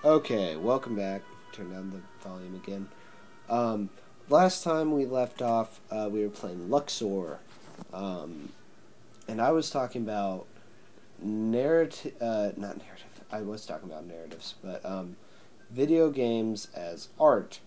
Okay, welcome back. Turn down the volume again. Um, Last time we left off, we were playing Luxor, and I was talking about narrative, not narrative. I was talking about narratives, but video games as art,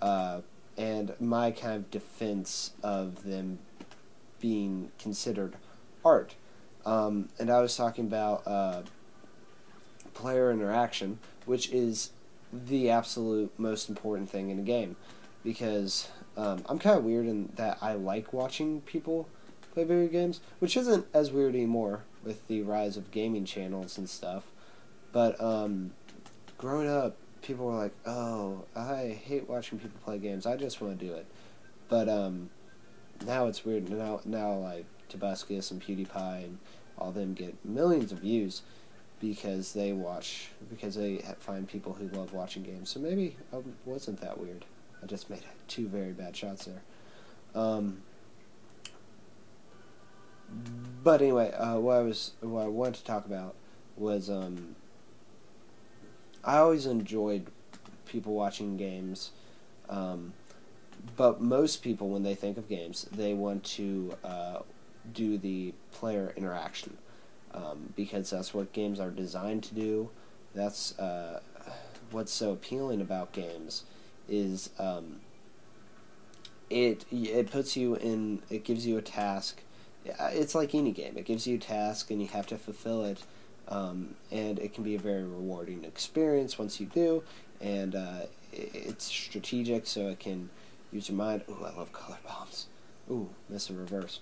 and my kind of defense of them being considered art. And I was talking about player interaction, which is the absolute most important thing in a game. Because I'm kind of weird in that I like watching people play video games, which isn't as weird anymore with the rise of gaming channels and stuff. But growing up, people were like, "Oh, I hate watching people play games. I just want to do it." But now it's weird. Now like Tabascus and PewDiePie and all them get millions of views because they find people who love watching games. So maybe I wasn't that weird. I just made two very bad shots there. But anyway, what I wanted to talk about was I always enjoyed people watching games, but most people, when they think of games, they want to do the player interaction, because that's what games are designed to do. That's what's so appealing about games is it puts you in, it gives you a task. It's like any game. It gives you a task and you have to fulfill it, and it can be a very rewarding experience once you do, and it's strategic, so it can use your mind. Ooh, I love color bombs. Ooh, miss a reverse.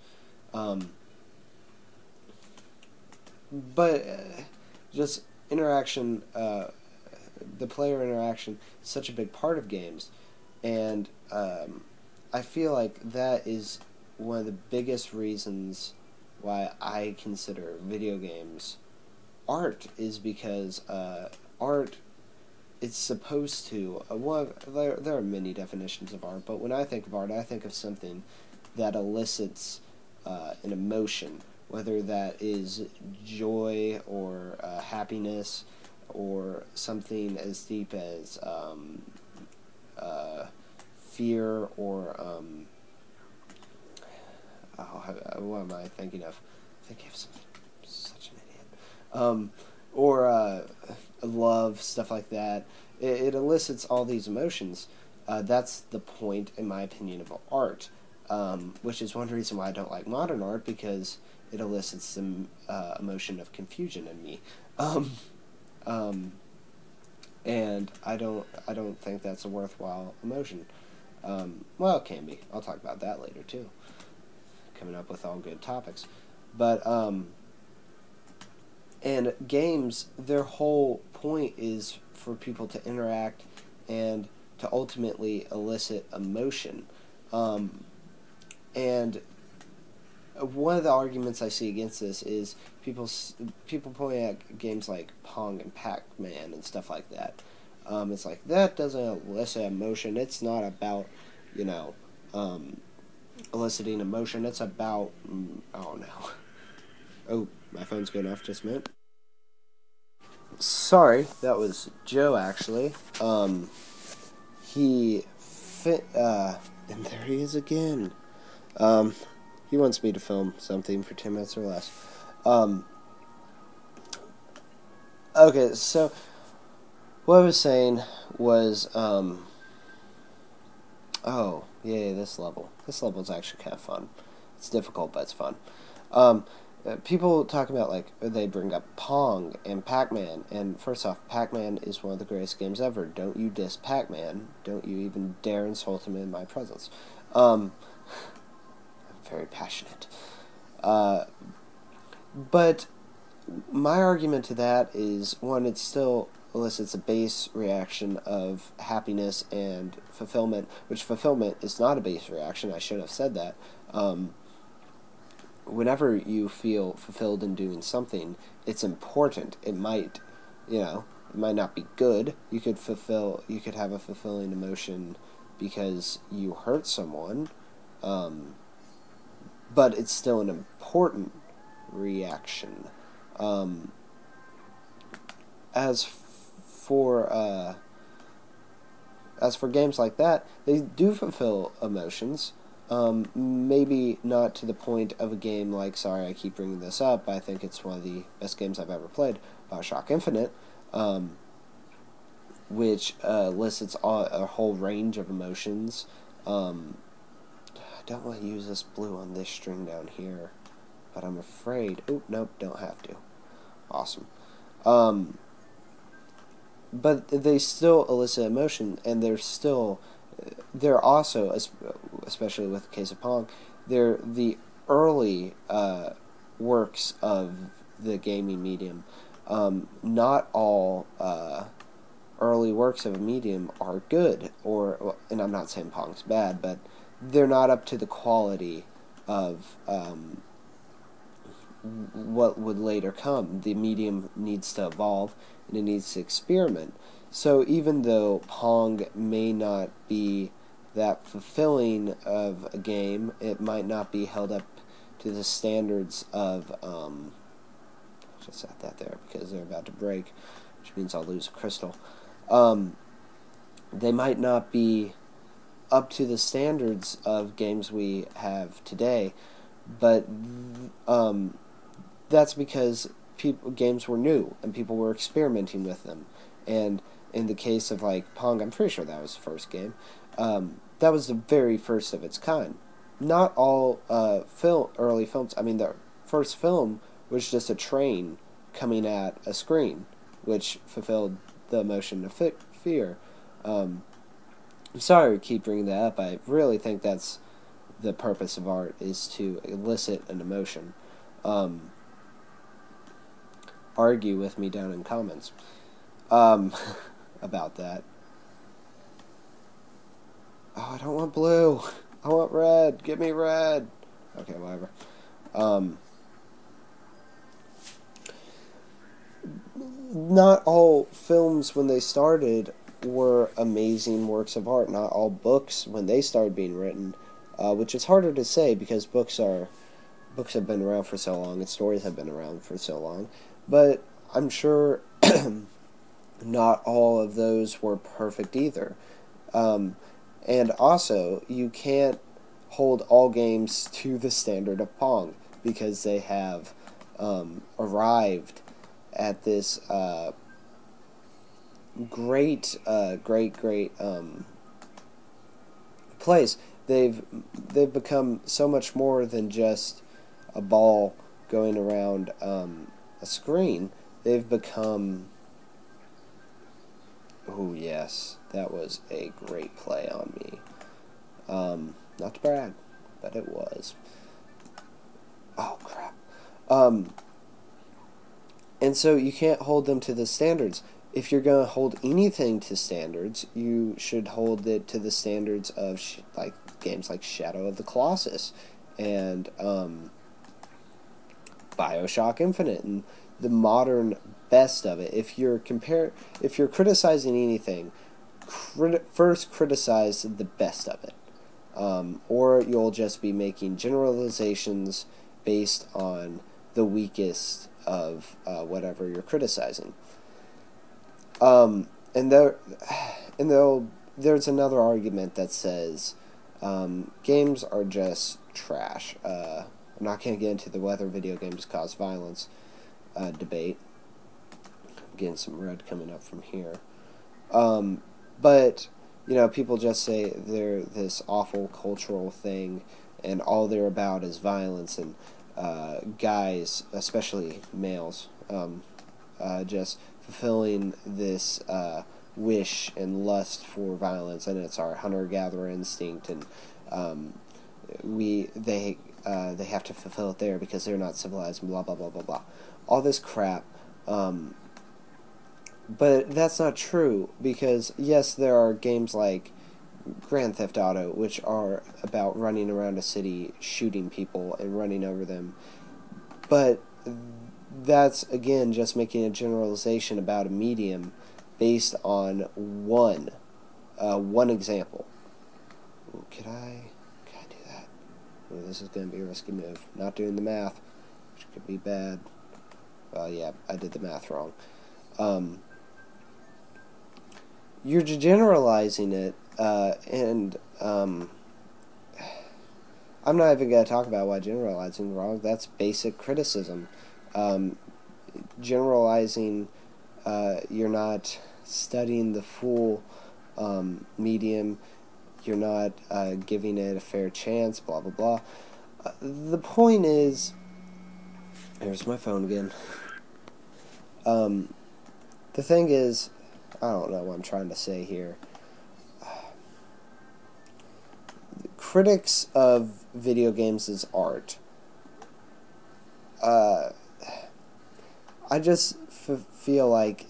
But just interaction, the player interaction is such a big part of games, and I feel like that is one of the biggest reasons why I consider video games art, is because art, it's supposed to, there are many definitions of art, but when I think of art, I think of something that elicits an emotion, whether that is joy or happiness, or something as deep as fear, or what am I thinking of? I think of something. Such an idiot. Or love, stuff like that. It elicits all these emotions. That's the point, in my opinion, of art. Which is one reason why I don't like modern art, because it elicits some emotion of confusion in me. And I don't think that's a worthwhile emotion. Well, it can be. I'll talk about that later too. Coming up with all good topics, but and games, their whole point is for people to interact and to ultimately elicit emotion. And one of the arguments I see against this is people pointing at games like Pong and Pac-Man and stuff like that. It's like, that doesn't elicit emotion. It's not about, you know, eliciting emotion. It's about, oh no. Oh, my phone's going off just a minute. Sorry, that was Joe, actually. And there he is again. He wants me to film something for 10 minutes or less. Okay, so what I was saying was, oh, yay, this level. This level is actually kind of fun. It's difficult, but it's fun. People talk about, like, they bring up Pong and Pac-Man, and first off, Pac-Man is one of the greatest games ever. Don't you diss Pac-Man. Don't you even dare insult him in my presence. I'm very passionate. But my argument to that is, one, it still elicits a base reaction of happiness and fulfillment, which fulfillment is not a base reaction. I should have said that. Whenever you feel fulfilled in doing something, it's important. It might, it might not be good. You could have a fulfilling emotion because you hurt someone, but it's still an important reaction. As for games like that, they do fulfill emotions. Maybe not to the point of a game like, sorry I keep bringing this up, I think it's one of the best games I've ever played, Bioshock Infinite, which elicits a whole range of emotions. I don't want to use this blue on this string down here, but I'm afraid... Oh, nope, don't have to. Awesome. But they still elicit emotion, and they're also, especially with the case of Pong, they're the early works of the gaming medium. Not all early works of a medium are good, and I'm not saying Pong's bad, but they're not up to the quality of what would later come. The medium needs to evolve, and it needs to experiment. So even though Pong may not be that fulfilling of a game, it might not be held up to the standards of, just set that there because they're about to break, which means I'll lose a crystal. They might not be up to the standards of games we have today, but that's because games were new and people were experimenting with them. And in the case of like Pong, I'm pretty sure that was the first game. That was the very first of its kind. Not all early films. I mean, the first film was just a train coming at a screen, which fulfilled the emotion of fear. I'm sorry to keep bringing that up. I really think that's the purpose of art, is to elicit an emotion. Argue with me down in comments about that. Oh, I don't want blue. I want red. Give me red. Okay, whatever. Not all films when they started were amazing works of art. Not all books when they started being written, which is harder to say because books have been around for so long and stories have been around for so long. But I'm sure not all of those were perfect either. And also, you can't hold all games to the standard of Pong because they have arrived at this great place. They've become so much more than just a ball going around a screen. They've become... Oh yes, that was a great play on me. Not to brag, but it was. Oh crap. And so you can't hold them to the standards. If you're going to hold anything to standards, you should hold it to the standards of like games like Shadow of the Colossus and Bioshock Infinite and the modern best of it. If you're criticizing anything, first criticize the best of it, or you'll just be making generalizations based on the weakest of whatever you're criticizing. And there's another argument that says games are just trash. I'm not going to get into the whether video games cause violence debate. I'm getting some red coming up from here. But, people just say they're this awful cultural thing, and all they're about is violence, and guys, especially males, just fulfilling this wish and lust for violence, and it's our hunter-gatherer instinct, and they have to fulfill it there because they're not civilized, and blah, blah, blah, blah, blah. All this crap. But that's not true, because, yes, there are games like Grand Theft Auto, which are about running around a city, shooting people, and running over them. But that's, again, just making a generalization about a medium based on one example. Ooh, can I do that? Ooh, this is going to be a risky move. Not doing the math, which could be bad. Well, yeah, I did the math wrong. you're generalizing it, and I'm not even going to talk about why generalizing is wrong. That's basic criticism. Generalizing, you're not studying the full medium, you're not giving it a fair chance, blah, blah, blah. The point is, here's my phone again. The thing is, I don't know what I'm trying to say here. Critics of video games as art. I just feel like,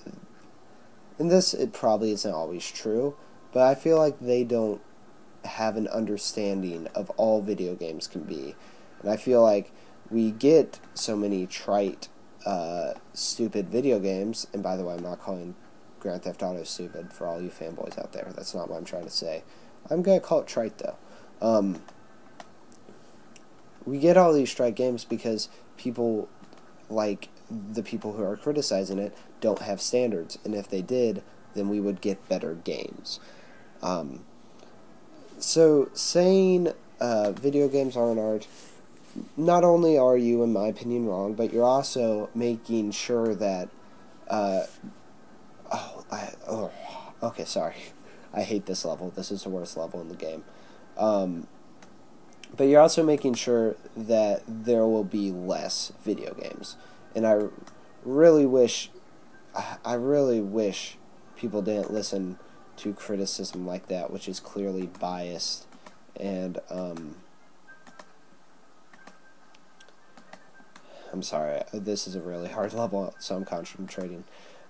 and this, it probably isn't always true, but I feel like they don't have an understanding of all video games can be. And I feel like we get so many trite, stupid video games, and by the way, I'm not calling Grand Theft Auto stupid for all you fanboys out there. That's not what I'm trying to say. I'm going to call it trite, though. We get all these trite games because people, like the people who are criticizing it, don't have standards, and if they did, then we would get better games. So saying video games aren't art, not only are you, in my opinion, wrong, but you're also making sure that, okay, sorry. I hate this level. This is the worst level in the game. But you're also making sure that there will be less video games. And I really wish people didn't listen to criticism like that, which is clearly biased. And, I'm sorry, this is a really hard level, so I'm concentrating.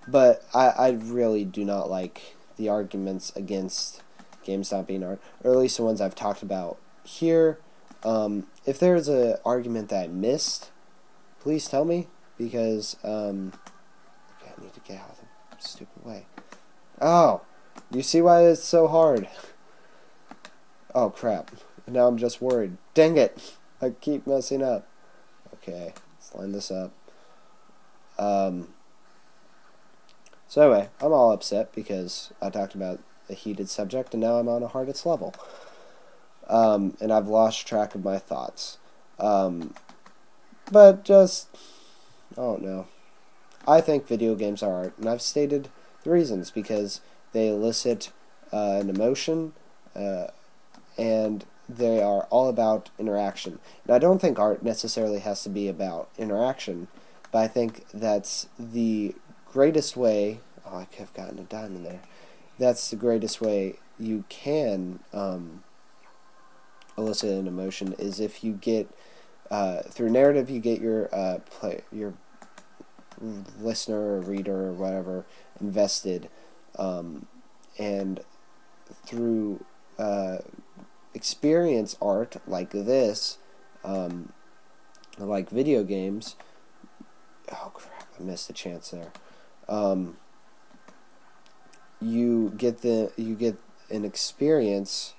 But I really do not like the arguments against games not being art, or at least the ones I've talked about here. If there's an argument that I missed, please tell me, because, okay, I need to get out of the stupid way. Oh, you see why it's so hard? Oh, crap. Now I'm just worried. Dang it! I keep messing up. Okay, let's line this up. So anyway, I'm all upset because I talked about a heated subject, and now I'm on a hardest level. And I've lost track of my thoughts. But just, I don't know. I think video games are art, and I've stated the reasons, because they elicit an emotion, and they are all about interaction. And I don't think art necessarily has to be about interaction, but I think that's the greatest way. Oh, I could have gotten a diamond there. That's the greatest way you can elicit an emotion, is if you get through narrative, you get your listener or reader or whatever invested, and through experience art like this, like video games. Oh crap! I missed a chance there. You get an experience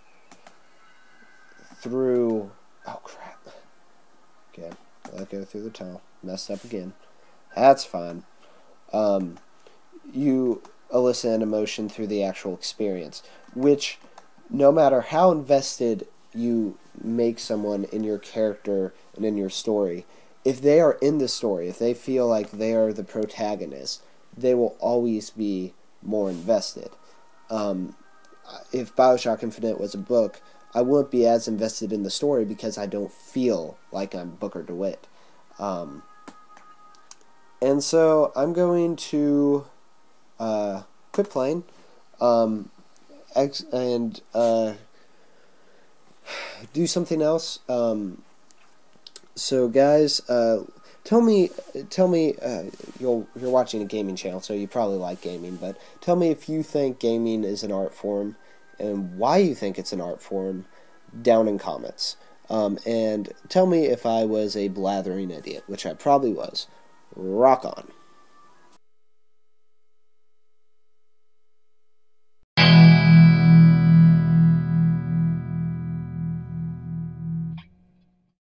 through. Oh crap! Okay, let go through the tunnel. Messed up again. That's fine. You elicit an emotion through the actual experience, which, no matter how invested you make someone in your character and in your story, if they are in the story, if they feel like they are the protagonist, they will always be more invested. If BioShock Infinite was a book, I wouldn't be as invested in the story because I don't feel like I'm Booker DeWitt. And so I'm going to quit playing and do something else. So guys, tell me, you're watching a gaming channel, so you probably like gaming, but tell me if you think gaming is an art form and why you think it's an art form down in comments. And tell me if I was a blathering idiot, which I probably was. Rock on.